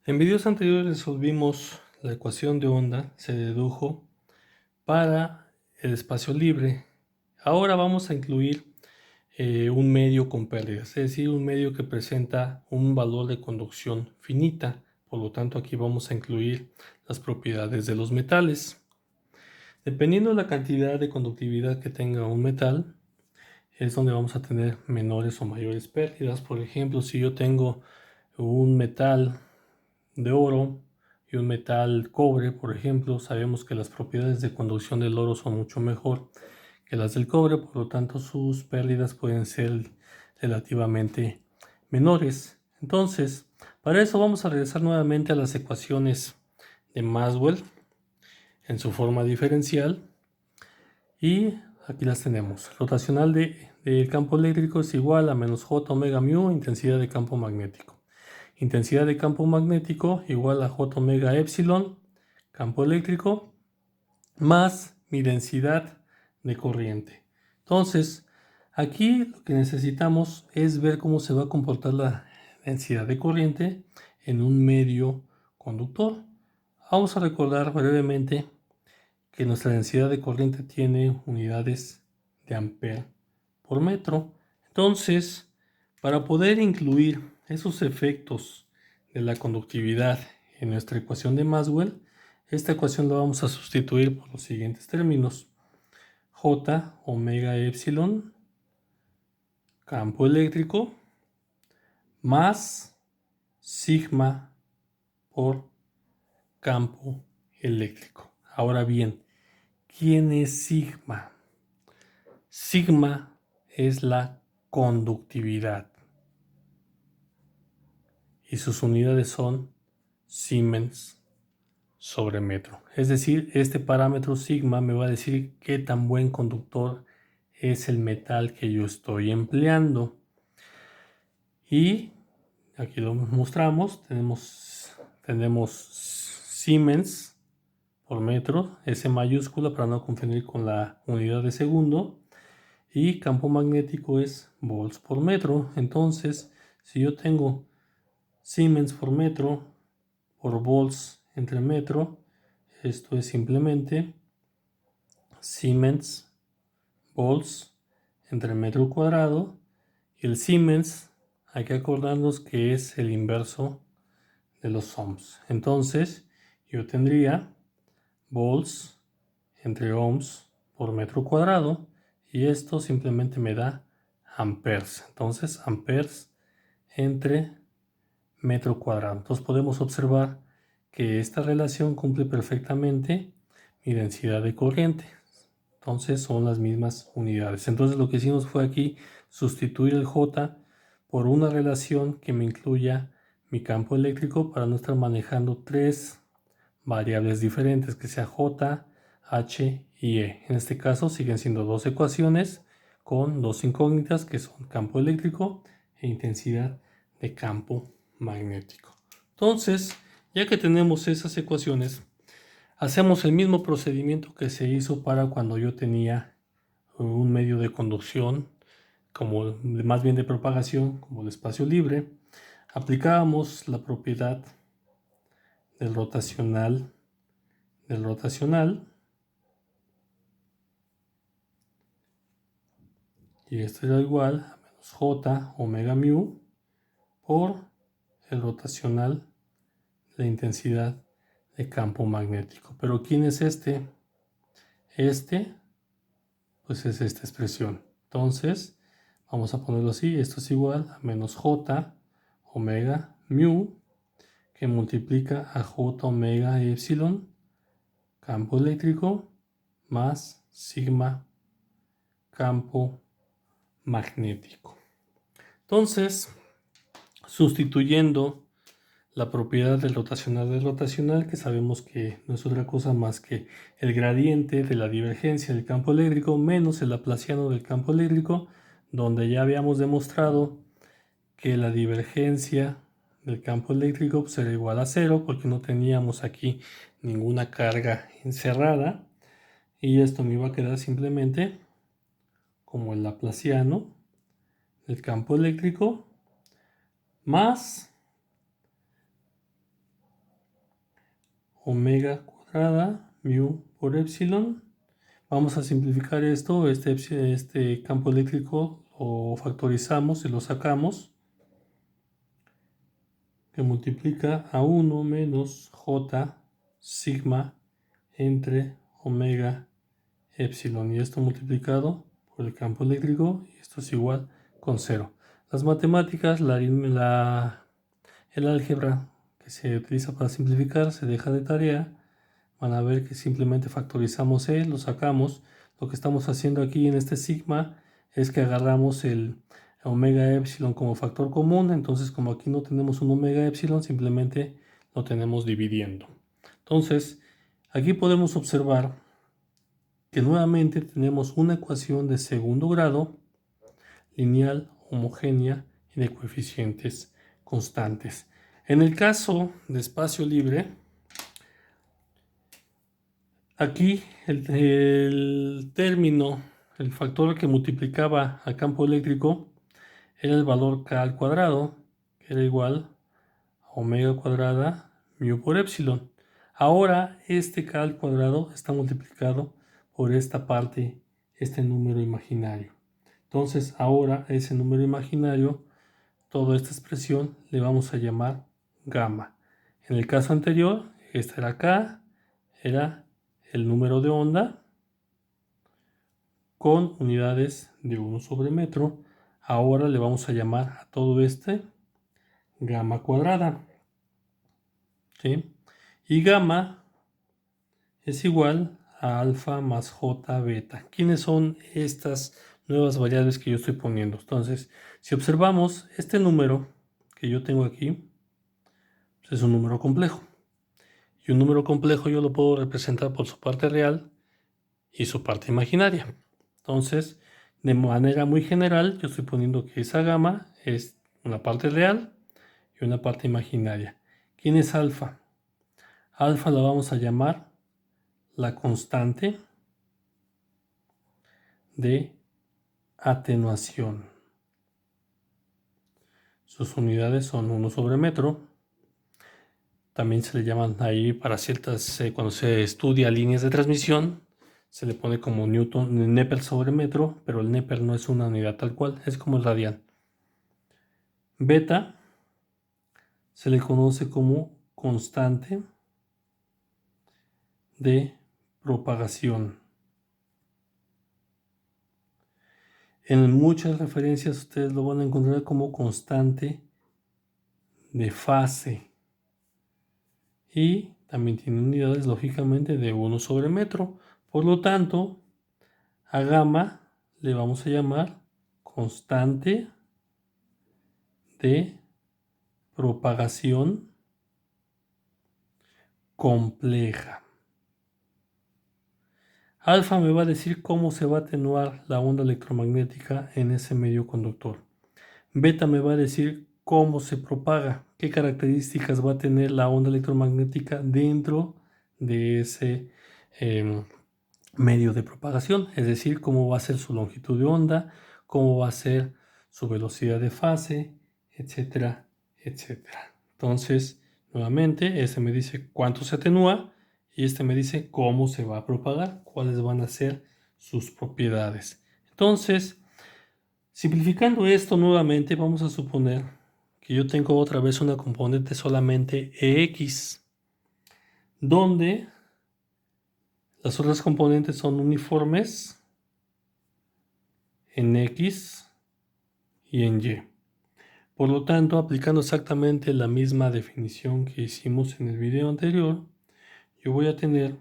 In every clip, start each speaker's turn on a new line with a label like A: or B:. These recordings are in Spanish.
A: En videos anteriores resolvimos la ecuación de onda, se dedujo para el espacio libre. Ahora vamos a incluir un medio con pérdidas, es decir, un medio que presenta un valor de conducción finita. Por lo tanto, aquí vamos a incluir las propiedades de los metales. Dependiendo de la cantidad de conductividad que tenga un metal, es donde vamos a tener menores o mayores pérdidas. Por ejemplo, si yo tengo un metal de oro y un metal cobre, por ejemplo, sabemos que las propiedades de conducción del oro son mucho mejor que las del cobre, por lo tanto sus pérdidas pueden ser relativamente menores. Entonces, para eso vamos a regresar nuevamente a las ecuaciones de Maxwell en su forma diferencial y aquí las tenemos. Rotacional del campo eléctrico es igual a menos J omega mu, intensidad de campo magnético. Intensidad de campo magnético igual a J omega epsilon, campo eléctrico, más mi densidad de corriente. Entonces, aquí lo que necesitamos es ver cómo se va a comportar la densidad de corriente en un medio conductor. Vamos a recordar brevemente que nuestra densidad de corriente tiene unidades de ampere por metro. Entonces, para poder incluir esos efectos de la conductividad en nuestra ecuación de Maxwell, esta ecuación la vamos a sustituir por los siguientes términos. J omega epsilon, campo eléctrico, más sigma por campo eléctrico. Ahora bien, ¿quién es sigma? Sigma es la conductividad y sus unidades son Siemens sobre metro. Es decir, este parámetro sigma me va a decir qué tan buen conductor es el metal que yo estoy empleando. Y aquí lo mostramos, tenemos Siemens por metro, S mayúscula para no confundir con la unidad de segundo. Y campo magnético es volts por metro. Entonces, si yo tengo Siemens por metro por volts entre metro, esto es simplemente Siemens volts entre metro cuadrado. Y el Siemens, hay que acordarnos que es el inverso de los ohms. Entonces, yo tendría volts entre ohms por metro cuadrado. Y esto simplemente me da amperes. Entonces, amperes entre metro cuadrado. Entonces podemos observar que esta relación cumple perfectamente mi densidad de corriente. Entonces son las mismas unidades. Entonces lo que hicimos fue aquí sustituir el J por una relación que me incluya mi campo eléctrico para no estar manejando tres variables diferentes, que sea J, H y E. En este caso siguen siendo dos ecuaciones con dos incógnitas que son campo eléctrico e intensidad de campo magnético. Entonces, ya que tenemos esas ecuaciones, hacemos el mismo procedimiento que se hizo para cuando yo tenía un medio de conducción, como más bien de propagación, como el espacio libre. Aplicábamos la propiedad del rotacional y esto era igual a menos J omega mu por el rotacional de la intensidad de campo magnético. Pero ¿quién es este? Este, pues es esta expresión. Entonces, vamos a ponerlo así. Esto es igual a menos J omega mu que multiplica a J omega epsilon campo eléctrico más sigma campo magnético. Entonces, sustituyendo la propiedad del rotacional, que sabemos que no es otra cosa más que el gradiente de la divergencia del campo eléctrico menos el laplaciano del campo eléctrico, donde ya habíamos demostrado que la divergencia del campo eléctrico será igual a cero porque no teníamos aquí ninguna carga encerrada, y esto me iba a quedar simplemente como el laplaciano del campo eléctrico más omega cuadrada mu por epsilon. Vamos a simplificar esto, este campo eléctrico lo factorizamos y lo sacamos, que multiplica a 1 menos J sigma entre omega epsilon, y esto multiplicado por el campo eléctrico, y esto es igual con 0. Las matemáticas, el álgebra que se utiliza para simplificar se deja de tarea. Van a ver que simplemente factorizamos lo sacamos. Lo que estamos haciendo aquí en este sigma es que agarramos el omega epsilon como factor común. Entonces, como aquí no tenemos un omega epsilon, simplemente lo tenemos dividiendo. Entonces, aquí podemos observar que nuevamente tenemos una ecuación de segundo grado, lineal, homogénea y de coeficientes constantes. En el caso de espacio libre, aquí el término, el factor que multiplicaba al campo eléctrico era el valor K al cuadrado, que era igual a omega cuadrada mu por epsilon. Ahora este K al cuadrado está multiplicado por esta parte, este número imaginario. Entonces ahora ese número imaginario, toda esta expresión le vamos a llamar gamma. En el caso anterior, esta era K, era el número de onda con unidades de 1 sobre metro. Ahora le vamos a llamar a todo este gamma cuadrada. ¿Sí? Y gamma es igual a alfa más j beta. ¿Quiénes son estas nuevas variables que yo estoy poniendo? Entonces, si observamos este número que yo tengo aquí, es un número complejo. Y un número complejo yo lo puedo representar por su parte real y su parte imaginaria. Entonces, de manera muy general, yo estoy poniendo que esa gamma es una parte real y una parte imaginaria. ¿Quién es alfa? Alfa la vamos a llamar la constante de atenuación. Sus unidades son 1 sobre metro. También se le llaman ahí para ciertas, cuando se estudia líneas de transmisión, se le pone como Newton, Nepper sobre metro, pero el Nepper no es una unidad tal cual, es como el radian. Beta se le conoce como constante de propagación. En muchas referencias ustedes lo van a encontrar como constante de fase. Y también tiene unidades lógicamente de 1 sobre metro. Por lo tanto, a gamma le vamos a llamar constante de propagación compleja. Alfa me va a decir cómo se va a atenuar la onda electromagnética en ese medio conductor. Beta me va a decir cómo se propaga, qué características va a tener la onda electromagnética dentro de ese medio de propagación, es decir, cómo va a ser su longitud de onda, cómo va a ser su velocidad de fase, etcétera, etcétera. Entonces, nuevamente, este me dice cuánto se atenúa y este me dice cómo se va a propagar, cuáles van a ser sus propiedades. Entonces, simplificando esto nuevamente, vamos a suponer que yo tengo otra vez una componente solamente EX, donde las otras componentes son uniformes en X y en Y. Por lo tanto, aplicando exactamente la misma definición que hicimos en el video anterior, yo voy a tener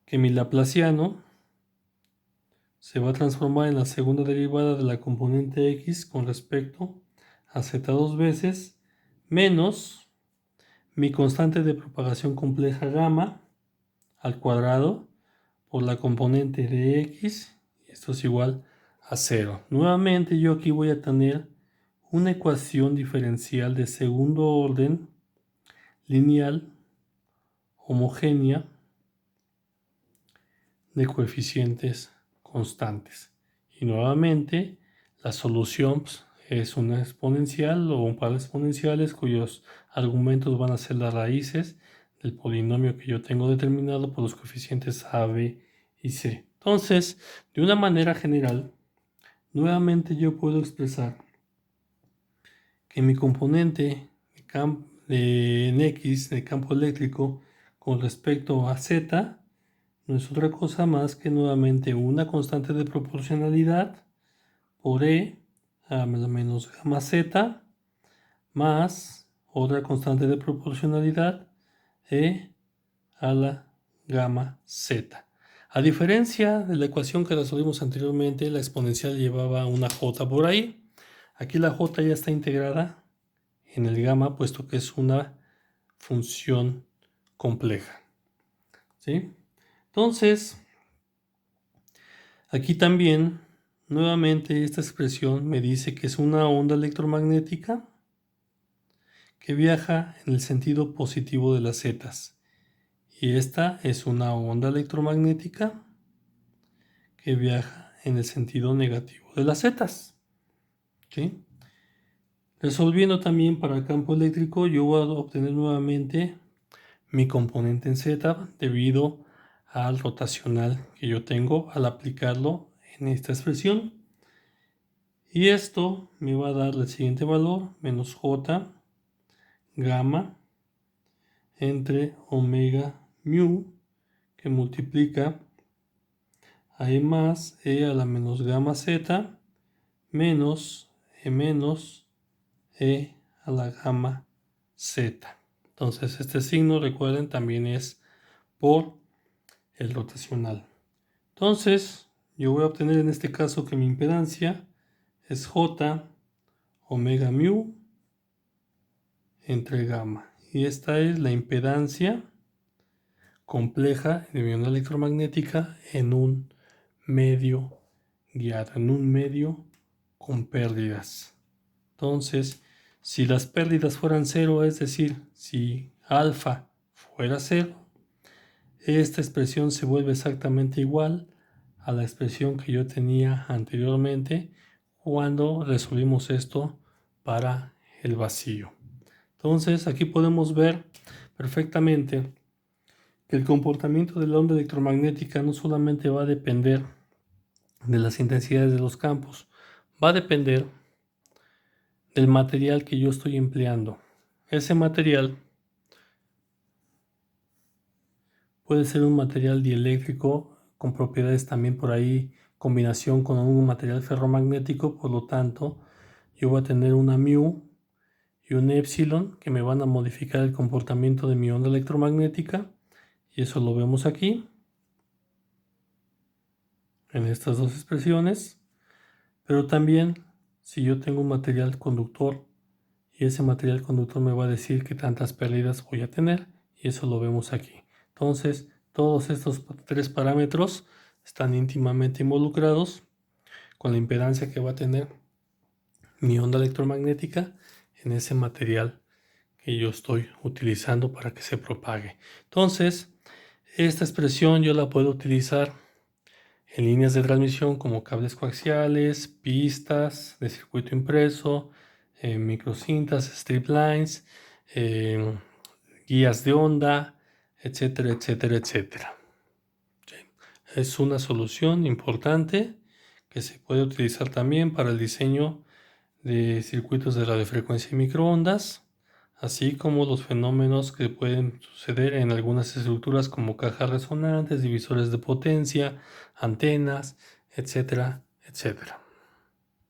A: que mi laplaciano se va a transformar en la segunda derivada de la componente X con respecto a Z dos veces, menos mi constante de propagación compleja gamma al cuadrado por la componente de X, y esto es igual a 0. Nuevamente yo aquí voy a tener una ecuación diferencial de segundo orden, lineal, homogénea, de coeficientes constantes. Y nuevamente la solución es una exponencial o un par de exponenciales cuyos argumentos van a ser las raíces del polinomio que yo tengo determinado por los coeficientes A, B y C. Entonces, de una manera general, nuevamente yo puedo expresar que mi componente en X de campo eléctrico con respecto a Z no es otra cosa más que nuevamente una constante de proporcionalidad por E a menos gamma Z más otra constante de proporcionalidad E a la gamma Z. A diferencia de la ecuación que resolvimos anteriormente, la exponencial llevaba una J por ahí. Aquí la J ya está integrada en el gamma, puesto que es una función compleja. ¿Sí? Entonces, aquí también, nuevamente, esta expresión me dice que es una onda electromagnética que viaja en el sentido positivo de las zetas. Y esta es una onda electromagnética que viaja en el sentido negativo de las zetas. ¿Sí? Resolviendo también para el campo eléctrico, yo voy a obtener nuevamente mi componente en Z debido al rotacional que yo tengo al aplicarlo en esta expresión. Y esto me va a dar el siguiente valor, menos J gamma entre omega mu, que multiplica a E más E a la menos gamma Z menos E a la gamma Z. Entonces este signo, recuerden, también es por el rotacional. Entonces yo voy a obtener en este caso que mi impedancia es J omega mu entre gamma. Y esta es la impedancia compleja de mi onda electromagnética en un medio guiado, en un medio con pérdidas. Entonces, si las pérdidas fueran cero, es decir, si alfa fuera cero, esta expresión se vuelve exactamente igual a la expresión que yo tenía anteriormente cuando resolvimos esto para el vacío. Entonces, aquí podemos ver perfectamente que el comportamiento de la onda electromagnética no solamente va a depender de las intensidades de los campos, va a depender del material que yo estoy empleando. Ese material puede ser un material dieléctrico con propiedades también por ahí, combinación con un material ferromagnético, por lo tanto, yo voy a tener una mu y un epsilon que me van a modificar el comportamiento de mi onda electromagnética, y eso lo vemos aquí en estas dos expresiones. Pero también, si yo tengo un material conductor y ese material conductor me va a decir qué tantas pérdidas voy a tener, y eso lo vemos aquí. Entonces, todos estos tres parámetros están íntimamente involucrados con la impedancia que va a tener mi onda electromagnética en ese material que yo estoy utilizando para que se propague. Entonces, esta expresión yo la puedo utilizar en líneas de transmisión como cables coaxiales, pistas de circuito impreso, microcintas, strip lines, guías de onda, etcétera, etcétera, etcétera. Es una solución importante que se puede utilizar también para el diseño de circuitos de radiofrecuencia y microondas, así como los fenómenos que pueden suceder en algunas estructuras como cajas resonantes, divisores de potencia, antenas, etcétera, etcétera.